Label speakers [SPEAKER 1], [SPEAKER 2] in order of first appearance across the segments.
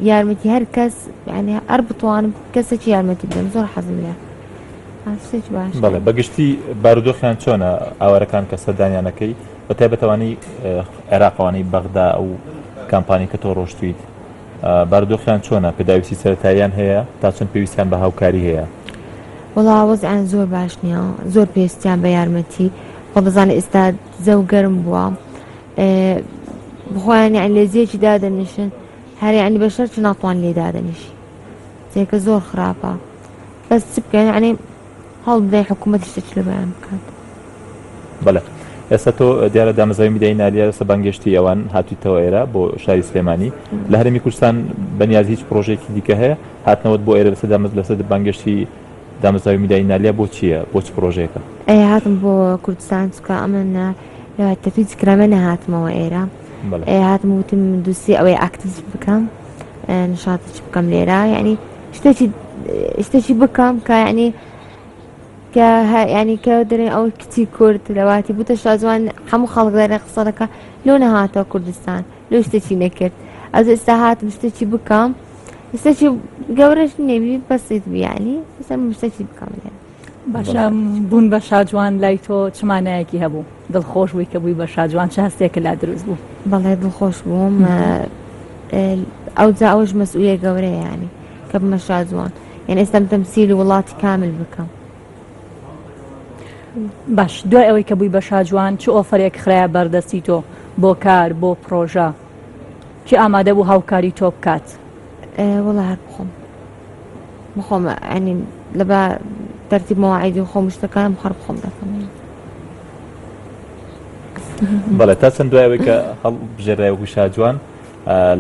[SPEAKER 1] یارمەتی هەر کەس یعنی هەر بتوانم کەسێکی یارمەتی بدەم زۆر حەزم لێ شتێکی باش.
[SPEAKER 2] بەڵێ بەگشتی بارودۆخیان چۆنە ئاوارەکان کە سەردانیانەکەی بە تایبەتەوانی عێراقەوانی بەغدا ئەو کامپانی کە تۆ ڕۆشتویت بارودۆخیان چۆنە پێداویستی سەرەتاییان هەیە تا چەند پێویستیان بە هاوکاری هەیە؟
[SPEAKER 1] وەڵا وەزعیان زۆر باش نییە زۆر پێویستیان بە یارمەتی خۆ دەزانێت ئێستا جەو گەرم بووە بخۆیان یان لێزیەکی دادەنیشن هەر یعنی بەشەر چ ناتوان لێ دادەنیشی جێکە زۆر خراپە بەس چ بکەن یعنی هەڵ بدەین حکوومەت شتێکی لە بەیان بکات.
[SPEAKER 2] بەڵێ ئێستا تۆ دیارە دامەزراوی میدیای نالیە سە بانگشتی ئەوان هاتوویتەوە ئێرە بۆ شاری سلێمانی لە هەرێمی کوردستان بەنیاز هیچ پرۆژێکی دیکە هەیە هاتنەوەت بۆ ئێرە لەسەر بانگشتی دامەزراوی میدیای نالیە بۆ چییە بۆ چ پرۆژێکە؟
[SPEAKER 1] هاتم بۆ کوردستان چکە ئەمە تەفیز کرامە نەهاتمەوە ئێرە هاتم وتم دووسی ئەوەی ئاکتیڤ بکەم نشاتێکی بکەم لێرە یعنی شتێکی بکەم کە یعنی کە ینی کە دەرێن ئەو کچی کورد لەواتی بوتە شازوان هەموو خەڵک دەرێ قسە دەکە لۆ نەهاتەوە کوردستان لۆ شتێکی نەکرد ئەز ئێستا هاتم شتێکی بکەم شتێکی گەورەش نێبی بەسیت بیانی شتێکی بکەم لێ.
[SPEAKER 3] باشە بوون بە شاجوان لای تۆ چمانایەکی هەبوو دڵخۆش بووی کە بووی بە شاجوان چه هەستێکە لا دروست بوو؟
[SPEAKER 1] بەڵێ دڵخۆش بووم ئەو جا ئەوش مەسئولیە گەورەیە ینی کە بمە شاجوان یعنی ئێستام تەمسیلی وڵاتی کامل بکەم.
[SPEAKER 3] باش دوای ئەوەی کە بووی بە شاجوان چ ئۆفرێک خراە بەردەستی تۆ بۆ کار بۆ پرۆژە چی ئامادە بوو هاوکاری تۆ بکات؟
[SPEAKER 1] وەڵا هەر بخۆم ینی لەبە تەرتیب مەواعیدی خۆم شتەکانم هەر بخۆم دەکەم.
[SPEAKER 2] بەڵێ تا چەند دوایەوەی کە هەڵ بژێڕایەوە شاجوان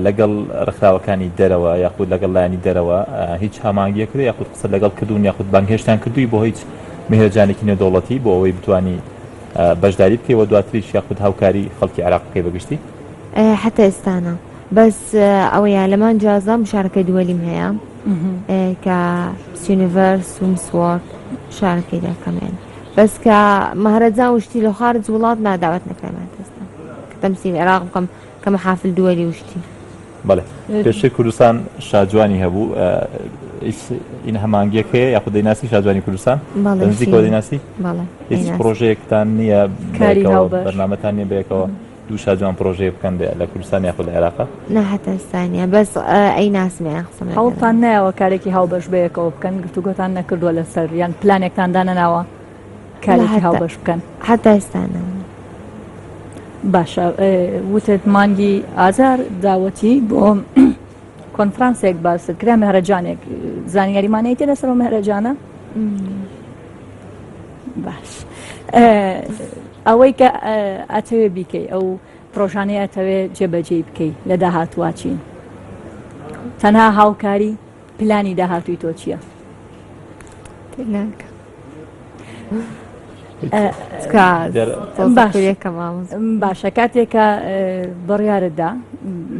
[SPEAKER 2] لەگەڵ ڕخراوەکانی دەرەوە یاخود لەگەڵ لایانی دەرەوە هیچ هەمانگیە کرد یاخود قسە لەگەڵ کردوون یاخود بانگهێشتان کردووی بۆ هیچ مهێرجانێکی نێودەوڵەتی بۆ ئەوەی بتوانی بەشداری بکەیەوە دواتریش یاخود هاوکاری خەڵکی عێراق بکەی بەگشتی؟
[SPEAKER 1] حتا ئێستانە بەس ئەوەیە لەمان جیازە مشارەکەی دووەلیم هەیە کە یونیڤەرس و مسوۆرد شارەکەی دەکەمێن بەس کە مەهرەجان وشتی لە خارج وڵات ناداوەت نەکەمان ئێستا کە تەمسیل عێراق بکەم کە مەحافل دووەلی وشتی.
[SPEAKER 2] بەڵێ پێشەی کوردستان شاجوانی هەبوو این هەمانگیەک هەیە یاخود دەیناسی شاجوانی کوردستان نزیکەوە دەیناسی؟ هیچ پرۆژەیەکتان نییە بەرنامەتان نییە بەیەکەوە دوو شاجوان پرۆژەیە بکەن لە کوردستان یاخود لە عێراق؟
[SPEAKER 1] نە هەتا ئێستانە بەس ئەی ناسمێن
[SPEAKER 3] هەوڵتان نایەوە کارێکی هاوبەش بەیەکەوە بکەن گفتوگۆتان نەکردووە لەسەر یان پلانێکتان دانەناوە کارێکی هاوبەش بکەن؟
[SPEAKER 1] هەتا ئێستانە.
[SPEAKER 3] باشە وتت مانگی ئازار داوەتی بۆ کۆنفرانسێک باست کرا مەهرەجانێک زانیاریمانەی تێ لەسەر مەهرەجانە؟ باش ئەوەی کە ئەتەوێ بیکەی ئەو پرۆژانەی ئەتەوێ جێبەجێ بکەی لە داهاتواچین تەنها هاوکاری پلانی داهاتووی تۆ چییە؟ باشە کاتێکە بڕیارتدا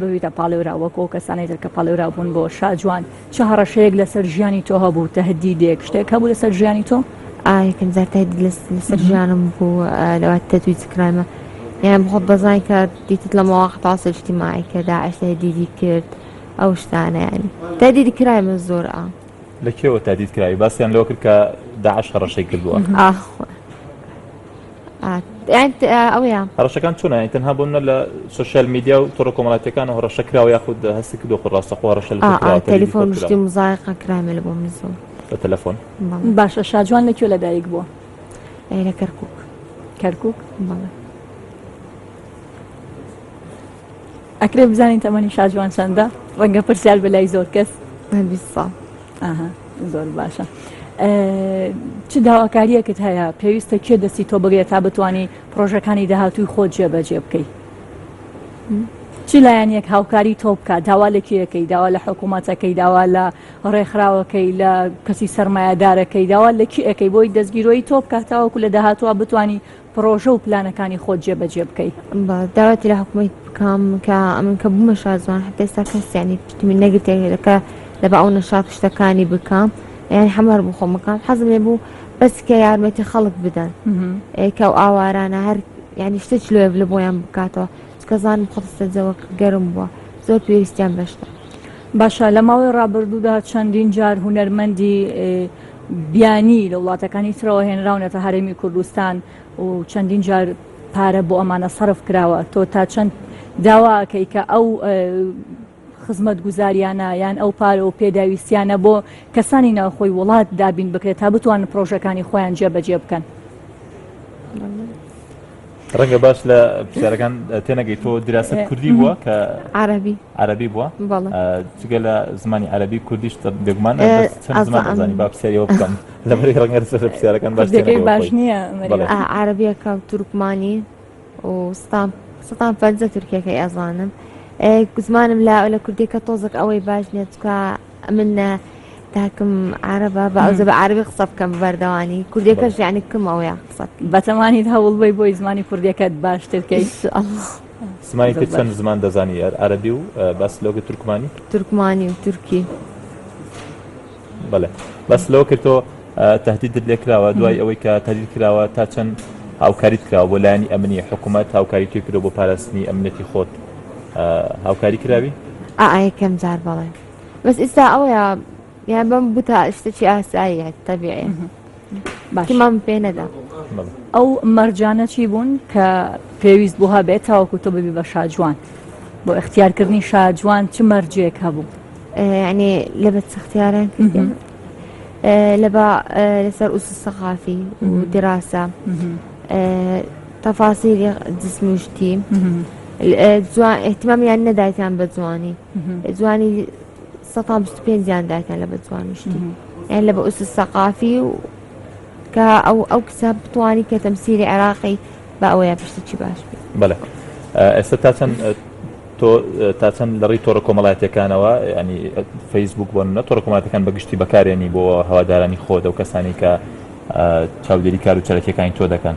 [SPEAKER 3] ببیتە پاڵێورا وەکۆ کەسانی تر کە پاڵێورا بوون بۆ شاجوان چه هەڕەشەیەک لەسەر ژیانی تۆ هەبوو تەهدیدێک شتێک هەبوو لەسەر ژیانی تۆ؟
[SPEAKER 1] یەکەم جار تهدید لەسەر ژیانم بوو لەوات تەتویج کرایمە یان بخۆت بەزای کە دیتت لە مەواقع تاواصل اجتماعی کە داعش تهدیدی کرد ئەو شتانە ینی تهدیدی کرایمە زۆر
[SPEAKER 2] لە کێوە تهدید کرای باسییان لەوە کرد کە داعش هەڕەشەی کردووە؟
[SPEAKER 1] ئەویان
[SPEAKER 2] هەڕەشەکان چۆنە تەنها بوون لە سوشال میدیا و تۆڕە کۆمەڵاتیەکان و هەڕەشە کراوە یاخود هەستی کردو خۆ ڕاستەخۆ هەڕەشە
[SPEAKER 1] تەلیفۆن شتی مزایقە کرایمە لە بۆ زۆر
[SPEAKER 2] بە تەلەفۆن.
[SPEAKER 3] باشە شاجوان لەکوێ لەدایک بووە؟
[SPEAKER 1] لە کەرکووک.
[SPEAKER 3] کەرکووک؟ ئەکرێ بزانین تەمەنی شاجوان چەندە؟ ڕەنگە پرسیار بەلای زۆر کەس؟
[SPEAKER 1] 20 ساڵ.
[SPEAKER 3] زۆر باشە. چ داواکاریەکت هەیە پێویستە کێ دەستی تۆ بگرێت تا بتوانانی پرۆژەکانی داهاتووی خۆت جێبەجێ بکەیت؟ چی لایەنێک هاوکاری تۆ بکات داوا لە کێیەکەی داوا لە حکوومەتەکەی داوا لە ڕێکخراوەکەی لە کەسی سەرمایه‌دارەکەی داوا لە کێیەکەی بۆی دەستگیرۆی تۆ بکات تاوەکو لە داهاتوە بتوانی پرۆژە و پلانەکانی خۆت جێبەجێ بکەیت؟
[SPEAKER 1] داواتی لە حکوومەت بکەم کە ئەمن کە بوومە شازوان هەتا ئێستا کەسیانی پشتمی نەگرتێکەکە لە بە ئەو نەشات شتەکانی بکەم یعنی هەمار بوو خۆم بکەم حەزم لێ بوو بەس کە یارمەتی خەڵک بدەن کە ئەو ئاوارانە هەر یعنی شتێک لێ لە بۆیان بکاتەوە کەزانم خۆستە جەوە گەرم بووە زۆر پێویستیان بەشتە.
[SPEAKER 3] باشە لە ماوەی ڕابردوودا چەندین جار هونەرمەندی بیانی لە وڵاتەکانی ترەوە هێنراونەتە هەرێمی کوردستان و چەندین جار پارە بۆ ئەمانە سەرف کراوە تۆ تا چەند داواکەی کە ئەو خزمەت گوزاریانە یان ئەو پارە و پێداویستیانە بۆ کەسانی ناوخۆی وڵات دابین بکرێت تا بتوانن پرۆژەکانی خۆیان جێبەجێ بکەن.
[SPEAKER 2] ڕەنگە باش لە پرسیارەکان تێنەگەی تۆ دراست کوردی بووە کە عەرەبی بووە جگە لە زمانی عەرەبی کوردیش بێگومان چەند زمان دەزانی با پرسیاریەوە بکەم لەبەری ڕەنگە پرسیارەکان باش
[SPEAKER 3] باش نییە
[SPEAKER 1] عەرەبیەکە و تورکمانی و سەتان فەرزە تورکیەکەی ئەزانم زمانم لە کوردیەکە تۆزێک ئەوەی باش نیە چکە من تاکم عربە بە ئەوزە بە عربی قسە بکەم بەردەوانی کوردیەکەش یعنی کم ئەوەیە قسە
[SPEAKER 3] بەتەمانیت هەوڵ بی بۆی زمانی کوردیەکەت باشترکەی
[SPEAKER 2] زمانی تر چەند زمان دەزانی عەرەبی و باس لەوگە
[SPEAKER 1] تورکمانی و تورکی
[SPEAKER 2] بەڵێ بەس لەوە کرد تۆ تهدیدت لێ کراوە دوای ئەوەی کە تهدید کراوە تا چەند هاوکاریت کراوە بۆ لایەنی ئەمنی حکوومەت هاوکاری توی کردو بۆ پاراستنی ئەمنەتی خۆت هاوکاری کراوی؟
[SPEAKER 1] یەکەم جار بەڵێ بەس ئێستا ئەوەیە یان بەم بوتە شتێکی ئاساییە تەبیعیە باشمان پێ نەدا
[SPEAKER 3] ئەو مەرجانە چی بوون کە پێویست بووها بێت تاوەکو تۆ ببی بە شاجوان بۆ اختیارکردنی شاجوان چ مەرجێک هەبوو؟
[SPEAKER 1] یعنی لەبەر اختیاران کردن لەسەر ئوسوس سەقافی و دراسە تەفاسیری جسمی شتی احتیمامیان نەدایتیان بە جوانی 125 دایتیان لە بە جوانیشتی یان لە بە ئوسوس سەقافی و کە ئەو کتاب بتوانی کە تەمسیری عێراقی بە ئەوەیە پشتێکی باش بێت.
[SPEAKER 2] بەڵێ ئێستا تا چەند لەڕێی تۆڕە کۆمەڵایەتیەکانەوە ینی فەیسبوک بۆ نە تۆڕە کۆمەڵایەتەکان بەگشتی بەکارێنی بۆ هەوادارانی خۆت ئەو کەسانی کە چاودێری کار و چەرەکیەکانی تۆ دەکەن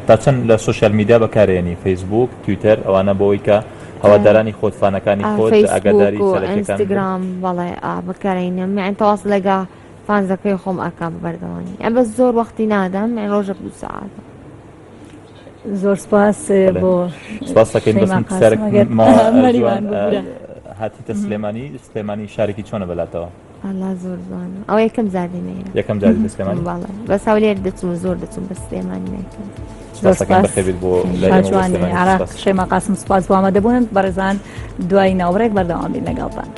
[SPEAKER 2] تا چەند لە سوشیال میدیا بەکارێنی فەیسبوک تویتەر ئەوانە بۆەوەی کە هەوادارانی خۆت فانەکانی خۆت ئاگاداری
[SPEAKER 1] ئینستاگرام بەڵێ بەکارێنم یان تەواس لەگە فانزەکەی خۆم ئەکەم بەردەوانی ئەم بەس زۆر وەختی نادەم ڕۆژێک 2 ساعات.
[SPEAKER 3] زۆر سپاس بۆ
[SPEAKER 2] سپاس دەکەین بەسم هاتیتە سلێمانی شارێکی چۆنە بەلاتەوە؟
[SPEAKER 1] زۆر جوانە ئەو یەکەم جار دێمەیە
[SPEAKER 2] یەکەم جار سلێمانی
[SPEAKER 1] بەس هەولێر دەچم زۆر دەچم بە سلێمانی نەکەم.
[SPEAKER 3] شاجوانی عراق شێما قاسم سپاس بۆ ئامادەبوونن بەڕێزان دوای ناوڕێک بەردەوام بین لەگەڵتان.